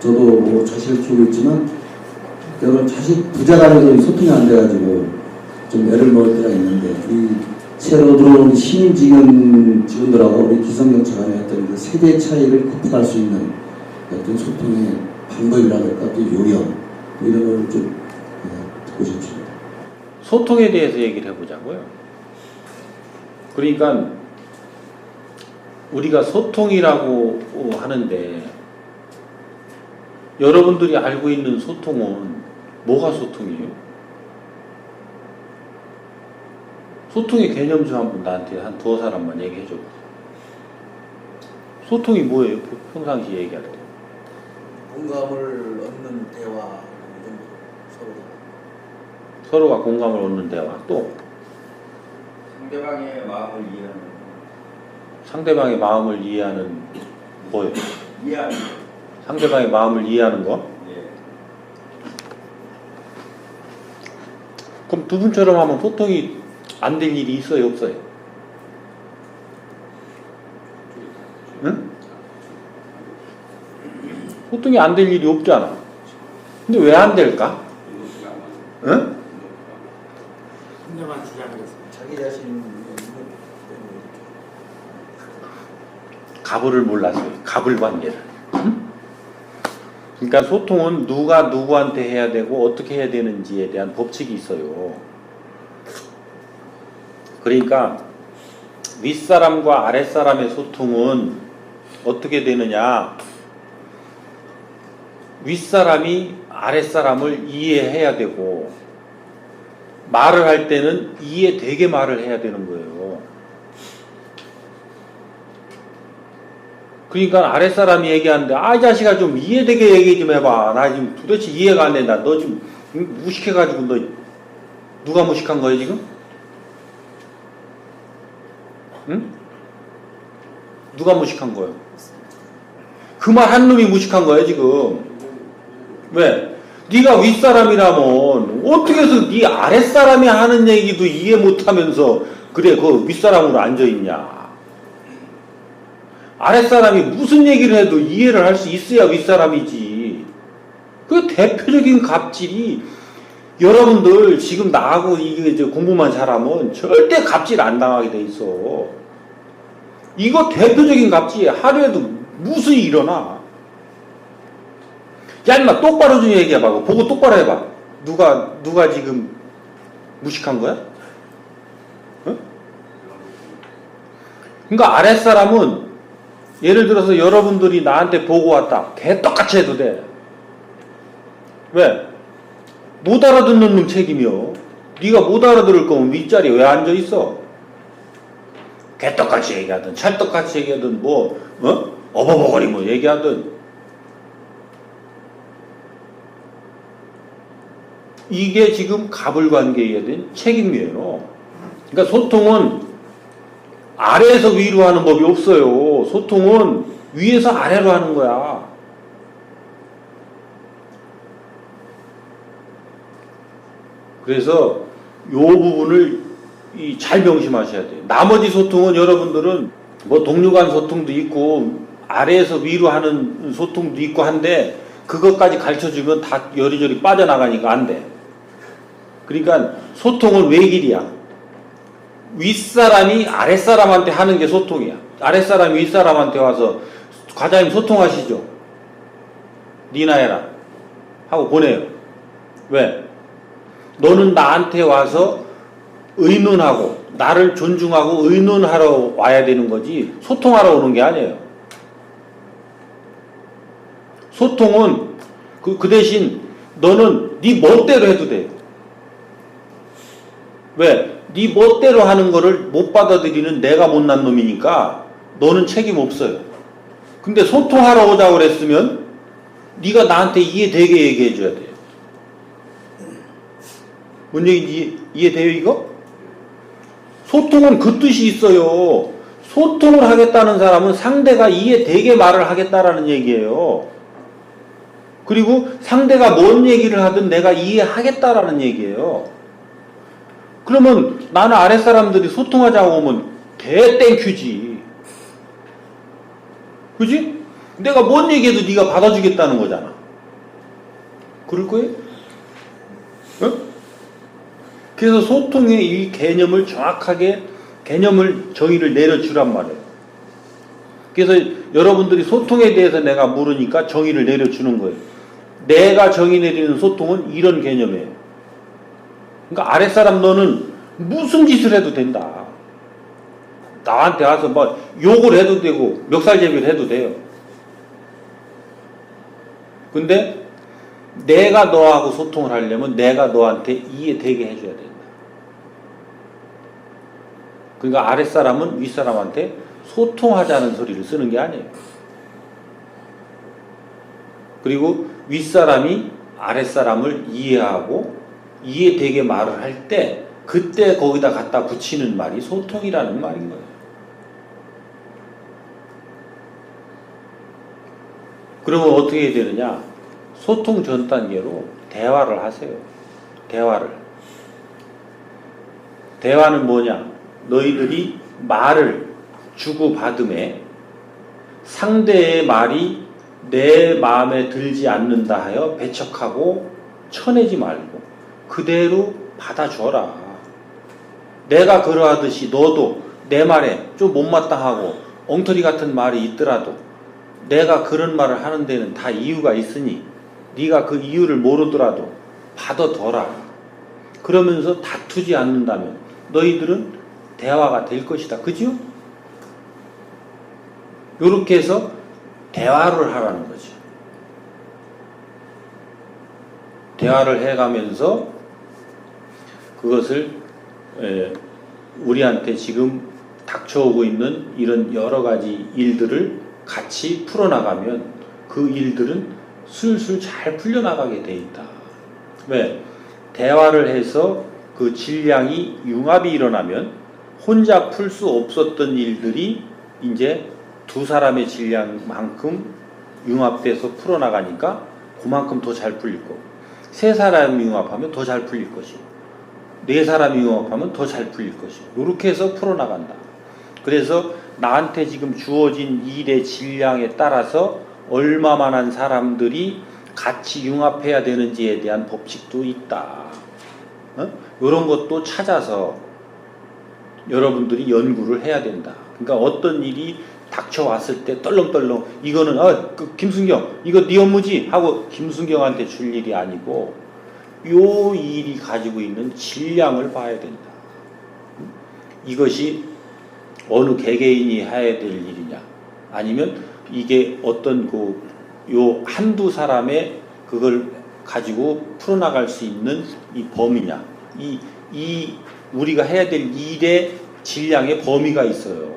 저도 뭐 자식을 키우고 있지만 때로는 자식 부자 간에도 소통이 안 돼가지고 좀 애를 먹을 때가 있는데 이 새로 들어온 신임 직원들하고 우리 기성경찰 간의 어떤 그 세대 차이를 극복할 수 있는 어떤 소통의 방법이라든가 또 요령 뭐 이런 걸 좀 듣고 싶습니다. 소통에 대해서 얘기를 해보자고요. 그러니까 우리가 소통이라고 하는데 여러분들이 알고 있는 소통은 뭐가 소통이에요? 소통의 개념 좀 한번 나한테 한 두어 사람만 얘기해 줘. 소통이 뭐예요? 평상시 얘기할 때. 공감을 얻는 대화 서로가 공감을 얻는 대화. 또 상대방의 마음을 이해하는. 상대방의 마음을 이해하는 뭐예요? 이해하는. 상대방의 마음을 이해하는 거? 예. 그럼 두 분처럼 하면 소통이 안 될 일이 있어요, 없어요? 응? 소통이 안 될 일이 없잖아. 근데 왜 안 될까? 응? 상대방 주장에서 자기 자신 갑을 몰랐어요. 갑을 관계를. 응? 그러니까 소통은 누가 누구한테 해야 되고 어떻게 해야 되는지에 대한 법칙이 있어요. 그러니까 윗사람과 아랫사람의 소통은 어떻게 되느냐? 윗사람이 아랫사람을 이해해야 되고 말을 할 때는 이해되게 말을 해야 되는 거예요. 그러니까 아랫사람이 얘기하는데 이 자식아 좀 이해되게 얘기 좀 해봐. 나 지금 도대체 이해가 안 된다. 너 지금 무식해가지고 너 누가 무식한 거야 지금? 응? 누가 무식한 거예요? 그 말 한 놈이 무식한 거야 지금. 왜? 네가 윗사람이라면 어떻게 해서 네 아랫사람이 하는 얘기도 이해 못하면서 그래 그 윗사람으로 앉아있냐. 아랫사람이 무슨 얘기를 해도 이해를 할 수 있어야 윗사람이지. 그 대표적인 갑질이 여러분들 지금 나하고 이게 공부만 잘하면 절대 갑질 안 당하게 돼 있어. 이거 대표적인 갑질이 하루에도 무수히 일어나. 야 인마 똑바로 좀 얘기해봐. 보고 똑바로 해봐. 누가 지금 무식한 거야? 어? 그러니까 아랫사람은 예를 들어서 여러분들이 나한테 보고 왔다. 개떡같이 해도 돼. 왜? 못 알아듣는 놈 책임이요. 네가 못 알아들을 거면 윗자리에 왜 앉아있어? 개떡같이 얘기하든 찰떡같이 얘기하든 어버버거리 얘기하든 이게 지금 갑을관계에 대한 책임이에요. 그러니까 소통은 아래에서 위로 하는 법이 없어요. 소통은 위에서 아래로 하는 거야. 그래서 이 부분을 잘 명심하셔야 돼요. 나머지 소통은 여러분들은 뭐 동료 간 소통도 있고 아래에서 위로 하는 소통도 있고 한데 그것까지 가르쳐주면 다 여리저리 빠져나가니까 안 돼. 그러니까 소통은 외길이야. 윗사람이 아랫사람한테 하는 게 소통이야. 아랫사람이 윗사람한테 와서 과장님 소통하시죠. 니나 해라 하고 보내요. 왜? 너는 나한테 와서 의논하고 나를 존중하고 의논하러 와야 되는 거지 소통하러 오는 게 아니에요. 소통은 그 대신 너는 네 멋대로 해도 돼. 왜? 네 멋대로 하는 거를 못 받아들이는 내가 못난 놈이니까 너는 책임 없어요. 근데 소통하러 오자고 그랬으면 네가 나한테 이해되게 얘기해 줘야 돼요. 뭔 얘기인지 이해돼요 이거? 소통은 그 뜻이 있어요. 소통을 하겠다는 사람은 상대가 이해되게 말을 하겠다라는 얘기예요. 그리고 상대가 뭔 얘기를 하든 내가 이해하겠다라는 얘기예요. 그러면 나는 아랫사람들이 소통하자고 오면 대땡큐지. 그지? 내가 뭔 얘기해도 네가 받아주겠다는 거잖아. 그럴 거예요? 어? 그래서 소통의 이 개념을 정확하게 정의를 내려주란 말이에요. 그래서 여러분들이 소통에 대해서 내가 물으니까 정의를 내려주는 거예요. 내가 정의 내리는 소통은 이런 개념이에요. 그러니까 아랫사람 너는 무슨 짓을 해도 된다. 나한테 와서 뭐 욕을 해도 되고 멱살잡이를 해도 돼요. 근데 내가 너하고 소통을 하려면 내가 너한테 이해되게 해줘야 된다. 그러니까 아랫사람은 윗사람한테 소통하자는 소리를 쓰는 게 아니에요. 그리고 윗사람이 아랫사람을 이해하고 이해되게 말을 할 때 그때 거기다 갖다 붙이는 말이 소통이라는 말인 거예요. 그러면 어떻게 해야 되느냐? 소통 전 단계로 대화를 하세요. 대화는 뭐냐? 너희들이 말을 주고받음에 상대의 말이 내 마음에 들지 않는다 하여 배척하고 쳐내지 말고 그대로 받아줘라. 내가 그러하듯이 너도 내 말에 좀 못마땅하고 엉터리 같은 말이 있더라도 내가 그런 말을 하는 데는 다 이유가 있으니 네가 그 이유를 모르더라도 받아둬라. 그러면서 다투지 않는다면 너희들은 대화가 될 것이다. 그죠? 이렇게 해서 대화를 하라는 거죠. 대화를 해가면서 그것을 우리한테 지금 닥쳐오고 있는 이런 여러 가지 일들을 같이 풀어나가면 그 일들은 술술 잘 풀려나가게 돼 있다. 왜? 대화를 해서 그 질량이 융합이 일어나면 혼자 풀 수 없었던 일들이 이제 두 사람의 질량만큼 융합돼서 풀어나가니까 그만큼 더 잘 풀릴 거고, 세 사람이 융합하면 더 잘 풀릴 것이고, 네 사람이 융합하면 더 잘 풀릴 것이고, 이렇게 해서 풀어나간다. 그래서 나한테 지금 주어진 일의 질량에 따라서 얼마만한 사람들이 같이 융합해야 되는지에 대한 법칙도 있다. 이런 것도 찾아서 여러분들이 연구를 해야 된다. 그러니까 어떤 일이 닥쳐왔을 때 떨렁떨렁 이거는 김순경 이거 네 업무지 하고 김순경한테 줄 일이 아니고 요 일이 가지고 있는 질량을 봐야 된다. 이것이 어느 개개인이 해야 될 일이냐, 아니면 이게 어떤 요 한두 사람의 그걸 가지고 풀어나갈 수 있는 이 범위냐, 이 우리가 해야 될 일의 질량의 범위가 있어요.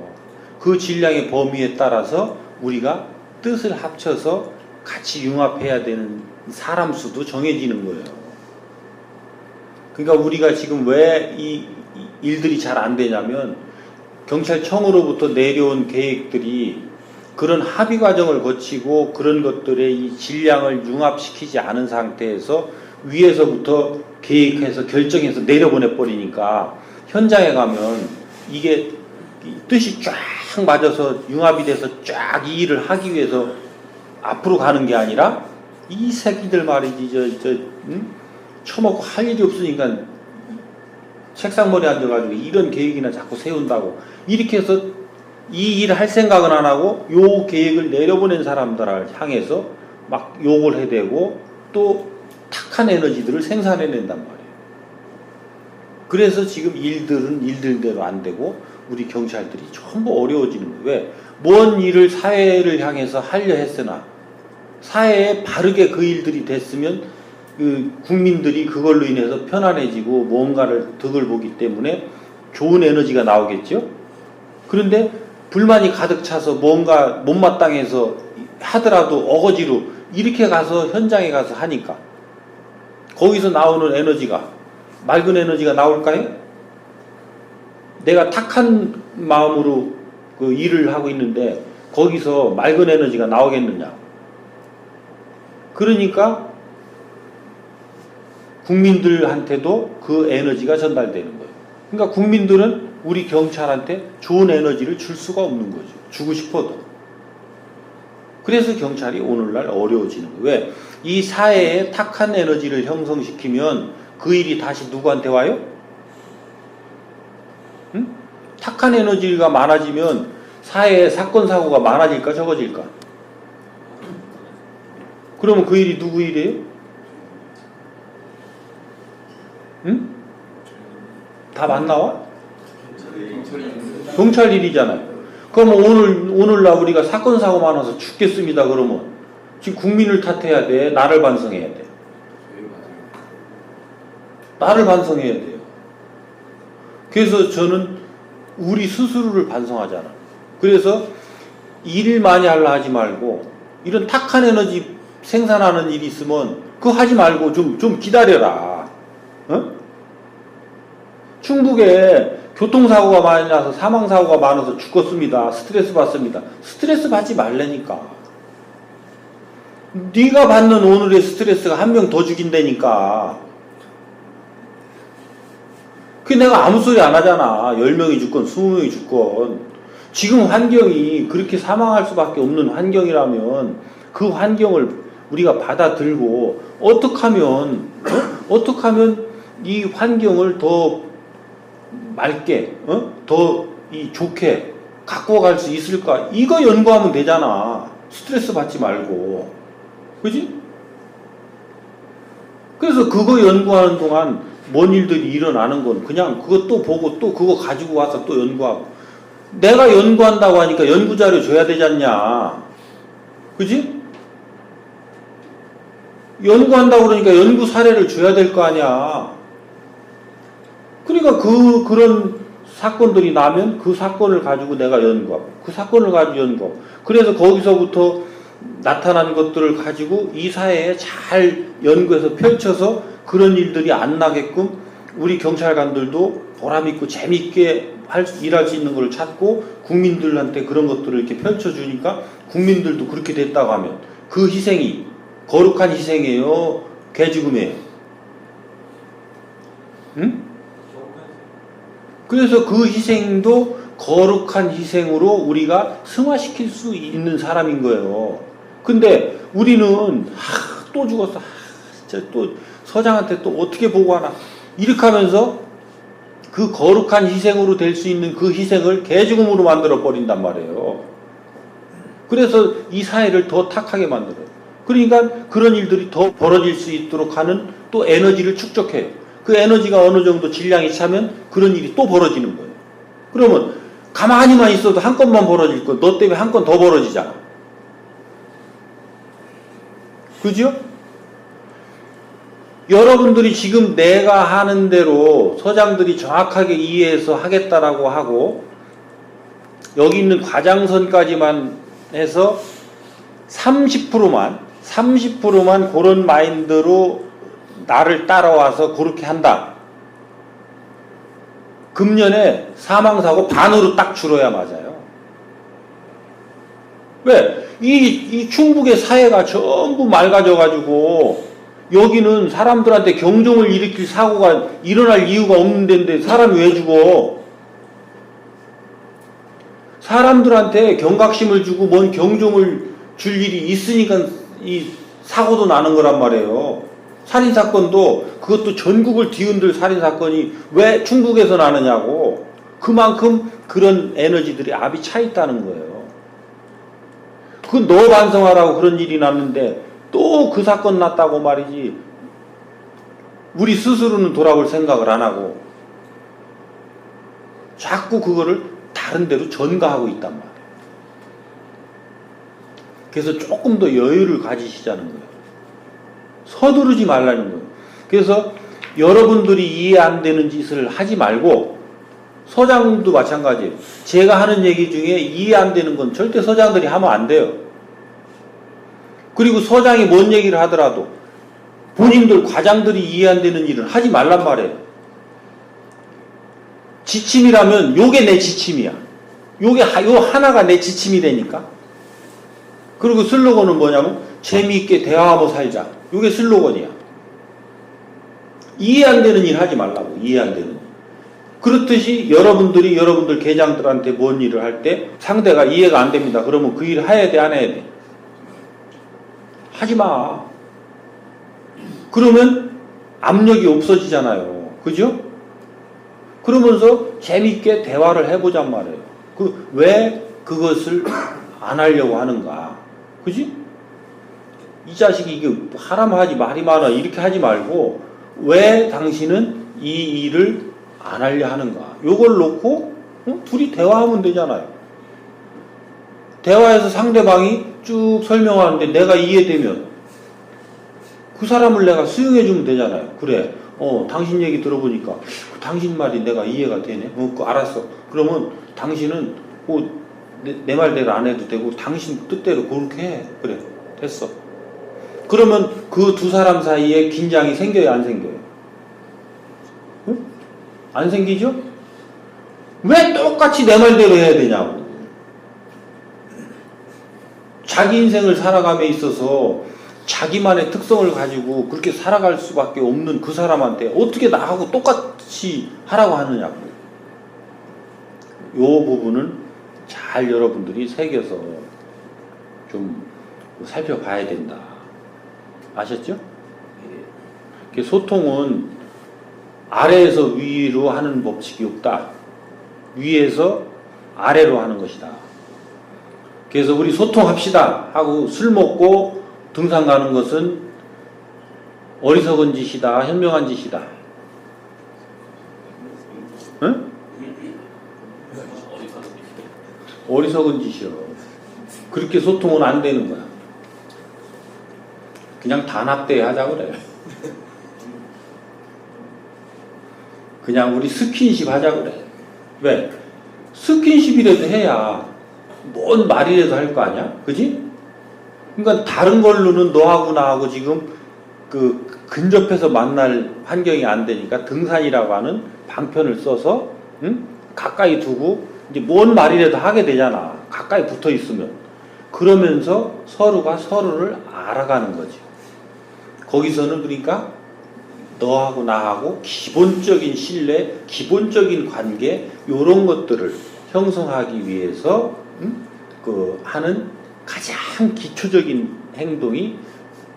그 질량의 범위에 따라서 우리가 뜻을 합쳐서 같이 융합해야 되는 사람 수도 정해지는 거예요. 그러니까 우리가 지금 왜 이 일들이 잘 안 되냐면 경찰청으로부터 내려온 계획들이 그런 합의 과정을 거치고 그런 것들의 이 질량을 융합시키지 않은 상태에서 위에서부터 계획해서 결정해서 내려보내 버리니까 현장에 가면 이게 뜻이 쫙 맞아서 융합이 돼서 쫙 이 일을 하기 위해서 앞으로 가는 게 아니라 이 새끼들 말이지 처먹고 할 일이 없으니까 책상머리에 앉아가지고 이런 계획이나 자꾸 세운다고 이렇게 해서 이 일을 할 생각은 안 하고 요 계획을 내려보낸 사람들을 향해서 막 욕을 해대고 또 탁한 에너지들을 생산해낸단 말이에요. 그래서 지금 일들은 일들대로 안 되고 우리 경찰들이 전부 어려워지는 거예요. 왜? 뭔 일을 사회를 향해서 하려 했으나 사회에 바르게 그 일들이 됐으면 그 국민들이 그걸로 인해서 편안해지고 뭔가를 덕을 보기 때문에 좋은 에너지가 나오겠죠. 그런데 불만이 가득 차서 뭔가 못마땅해서 하더라도 어거지로 이렇게 가서 현장에 가서 하니까 거기서 나오는 에너지가 맑은 에너지가 나올까요? 내가 탁한 마음으로 그 일을 하고 있는데 거기서 맑은 에너지가 나오겠느냐? 그러니까 국민들한테도 그 에너지가 전달되는 거예요. 그러니까 국민들은 우리 경찰한테 좋은 에너지를 줄 수가 없는 거죠. 주고 싶어도. 그래서 경찰이 오늘날 어려워지는 거예요. 왜? 이 사회에 탁한 에너지를 형성시키면 그 일이 다시 누구한테 와요? 응? 탁한 에너지가 많아지면 사회에 사건 사고가 많아질까 적어질까? 그러면 그 일이 누구 일이에요? 응? 답 안 나와? 경찰 일이잖아요. 그러면 오늘날 우리가 사건 사고 많아서 죽겠습니다. 그러면 지금 국민을 탓해야 돼? 나를 반성해야 돼? 나를 반성해야 돼요. 그래서 저는 우리 스스로를 반성하잖아. 그래서 일 많이 하려 하지 말고 이런 탁한 에너지 생산하는 일이 있으면 그거 하지 말고 좀 기다려라. 어? 충북에 교통사고가 많이 나서 사망사고가 많아서 죽었습니다. 스트레스 받습니다. 스트레스 받지 말라니까. 네가 받는 오늘의 스트레스가 한 명 더 죽인다니까. 그 내가 아무 소리 안 하잖아. 10명이 죽건 20명이 죽건. 지금 환경이 그렇게 사망할 수밖에 없는 환경이라면 그 환경을 우리가 받아들고 어떻게 하면 이 환경을 더 맑게, 더 좋게 갖고 갈 수 있을까? 이거 연구하면 되잖아. 스트레스 받지 말고. 그지? 그래서 그거 연구하는 동안 뭔 일들이 일어나는 건 그냥 그거 또 보고 또 그거 가지고 와서 또 연구하고. 내가 연구한다고 하니까 연구자료 줘야 되지 않냐. 그지? 연구한다고 그러니까 연구 사례를 줘야 될 거 아니야. 그러니까 그런 사건들이 나면 그 사건을 가지고 내가 연구하고 그 사건을 가지고 연구하고 그래서 거기서부터 나타난 것들을 가지고 이 사회에 잘 연구해서 펼쳐서 그런 일들이 안 나게끔 우리 경찰관들도 보람있고 재밌게 일할 수 있는 걸 찾고 국민들한테 그런 것들을 이렇게 펼쳐주니까 국민들도 그렇게 됐다고 하면 그 희생이 거룩한 희생이에요? 개죽음이에요? 응? 그래서 그 희생도 거룩한 희생으로 우리가 승화시킬 수 있는 사람인 거예요. 근데 우리는 또 죽었어. 진짜 또 서장한테 또 어떻게 보고하나. 이렇게 하면서 그 거룩한 희생으로 될 수 있는 그 희생을 개죽음으로 만들어 버린단 말이에요. 그래서 이 사회를 더 탁하게 만들어요. 그러니까 그런 일들이 더 벌어질 수 있도록 하는 또 에너지를 축적해요. 그 에너지가 어느 정도 질량이 차면 그런 일이 또 벌어지는 거예요. 그러면 가만히만 있어도 한 건만 벌어질 거, 너 때문에 한 건 더 벌어지잖아. 그죠? 여러분들이 지금 내가 하는 대로 서장들이 정확하게 이해해서 하겠다라고 하고 여기 있는 과장선까지만 해서 30%만 그런 마인드로 나를 따라와서 그렇게 한다. 금년에 사망사고 반으로 딱 줄어야 맞아요. 왜? 이 충북의 사회가 전부 맑아져가지고 여기는 사람들한테 경종을 일으킬 사고가 일어날 이유가 없는 데인데 사람이 왜 죽어? 사람들한테 경각심을 주고 뭔 경종을 줄 일이 있으니까 이 사고도 나는 거란 말이에요. 살인사건도 그것도 전국을 뒤흔들 살인사건이 왜 충북에서 나느냐고. 그만큼 그런 에너지들이 압이 차 있다는 거예요. 그건 너 반성하라고 그런 일이 났는데 또 그 사건 났다고 말이지. 우리 스스로는 돌아볼 생각을 안 하고 자꾸 그거를 다른 데로 전가하고 있단 말이에요. 그래서 조금 더 여유를 가지시자는 거예요. 서두르지 말라는 거예요. 그래서 여러분들이 이해 안 되는 짓을 하지 말고 서장도 마찬가지예요. 제가 하는 얘기 중에 이해 안 되는 건 절대 서장들이 하면 안 돼요. 그리고 서장이 뭔 얘기를 하더라도 본인들 과장들이 이해 안 되는 일을 하지 말란 말이에요. 지침이라면 요게 내 지침이야. 요 하나가 내 지침이 되니까. 그리고 슬로건은 뭐냐면 재미있게 대화하며 살자. 요게 슬로건이야. 이해 안 되는 일 하지 말라고. 이해 안 되는 일. 그렇듯이 여러분들이 여러분들 계장들한테 뭔 일을 할 때 상대가 이해가 안 됩니다. 그러면 그 일을 해야 돼, 안 해야 돼? 하지 마. 그러면 압력이 없어지잖아요. 그죠? 그러면서 재밌게 대화를 해보잔 말이에요. 왜 그것을 안 하려고 하는가? 그지? 이 자식이 이게 하라면 하지 말이 많아 이렇게 하지 말고 왜 당신은 이 일을 안 하려 하는가? 요걸 놓고 둘이 대화하면 되잖아요. 대화해서 상대방이 쭉 설명하는데 내가 이해되면 그 사람을 내가 수용해주면 되잖아요. 그래, 당신 얘기 들어보니까 당신 말이 내가 이해가 되네. 알았어. 그러면 당신은 내 말대로 안 해도 되고 당신 뜻대로 그렇게 해. 그래, 됐어. 그러면 그 두 사람 사이에 긴장이 생겨요, 안 생겨요? 응? 안 생기죠? 왜 똑같이 내 말대로 해야 되냐고. 자기 인생을 살아감에 있어서 자기만의 특성을 가지고 그렇게 살아갈 수밖에 없는 그 사람한테 어떻게 나하고 똑같이 하라고 하느냐고. 요 부분은 잘 여러분들이 새겨서 좀 살펴봐야 된다. 아셨죠? 소통은 아래에서 위로 하는 법칙이 없다. 위에서 아래로 하는 것이다. 그래서 우리 소통합시다 하고 술 먹고 등산 가는 것은 어리석은 짓이다, 현명한 짓이다. 응? 어리석은 짓이요. 그렇게 소통은 안 되는 거야. 그냥 단합대회 하자 그래. 그냥 우리 스킨십 하자 그래. 왜? 스킨십이라도 해야 뭔 말이라도 할 거 아니야? 그지? 그러니까 다른 걸로는 너하고 나하고 지금 근접해서 만날 환경이 안 되니까 등산이라고 하는 방편을 써서 가까이 두고 이제 뭔 말이라도 하게 되잖아. 가까이 붙어 있으면. 그러면서 서로가 서로를 알아가는 거지. 거기서는 그러니까 너하고 나하고 기본적인 신뢰, 기본적인 관계 이런 것들을 형성하기 위해서 하는 가장 기초적인 행동이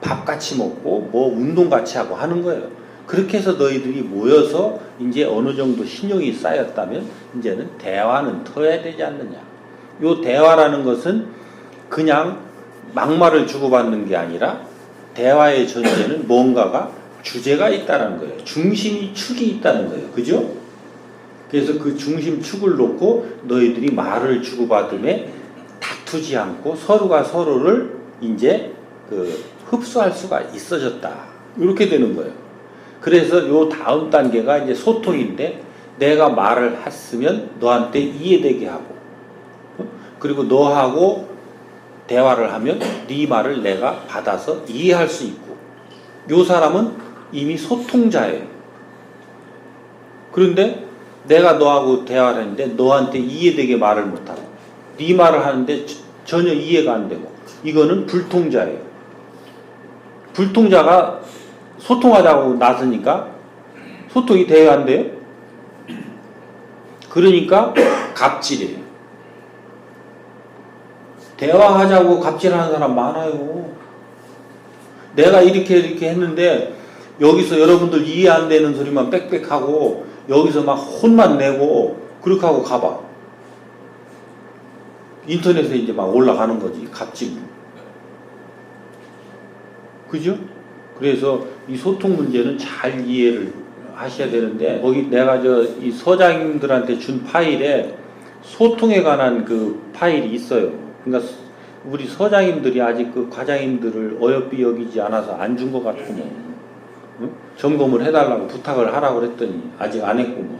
밥 같이 먹고 뭐 운동 같이 하고 하는 거예요. 그렇게 해서 너희들이 모여서 이제 어느 정도 신용이 쌓였다면 이제는 대화는 터야 되지 않느냐. 요 대화라는 것은 그냥 막말을 주고받는 게 아니라 대화의 전제는 뭔가가 주제가 있다는 거예요. 중심이 축이 있다는 거예요. 그죠? 그래서 그 중심 축을 놓고 너희들이 말을 주고받음에 다투지 않고 서로가 서로를 이제 흡수할 수가 있어졌다. 이렇게 되는 거예요. 그래서 요 다음 단계가 이제 소통인데 내가 말을 했으면 너한테 이해되게 하고 그리고 너하고 대화를 하면 네 말을 내가 받아서 이해할 수 있고 요 사람은 이미 소통자예요. 그런데 내가 너하고 대화를 했는데 너한테 이해되게 말을 못하고 네 말을 하는데 전혀 이해가 안 되고 이거는 불통자예요. 불통자가 소통하자고 나서니까 소통이 돼야 안 돼요? 그러니까 갑질이에요. 대화하자고 갑질하는 사람 많아요. 내가 이렇게 했는데 여기서 여러분들 이해 안 되는 소리만 빽빽하고 여기서 막 혼만 내고 그렇게 하고 가봐. 인터넷에 이제 막 올라가는 거지, 갑질. 그죠? 그래서 이 소통 문제는 잘 이해를 하셔야 되는데 거기 내가 이 서장님들한테 준 파일에 소통에 관한 그 파일이 있어요. 그러니까 우리 서장님들이 아직 그 과장님들을 어여삐 여기지 않아서 안 준 것 같고 뭐. 응? 점검을 해달라고 부탁을 하라고 그랬더니 아직 안 했고 뭐.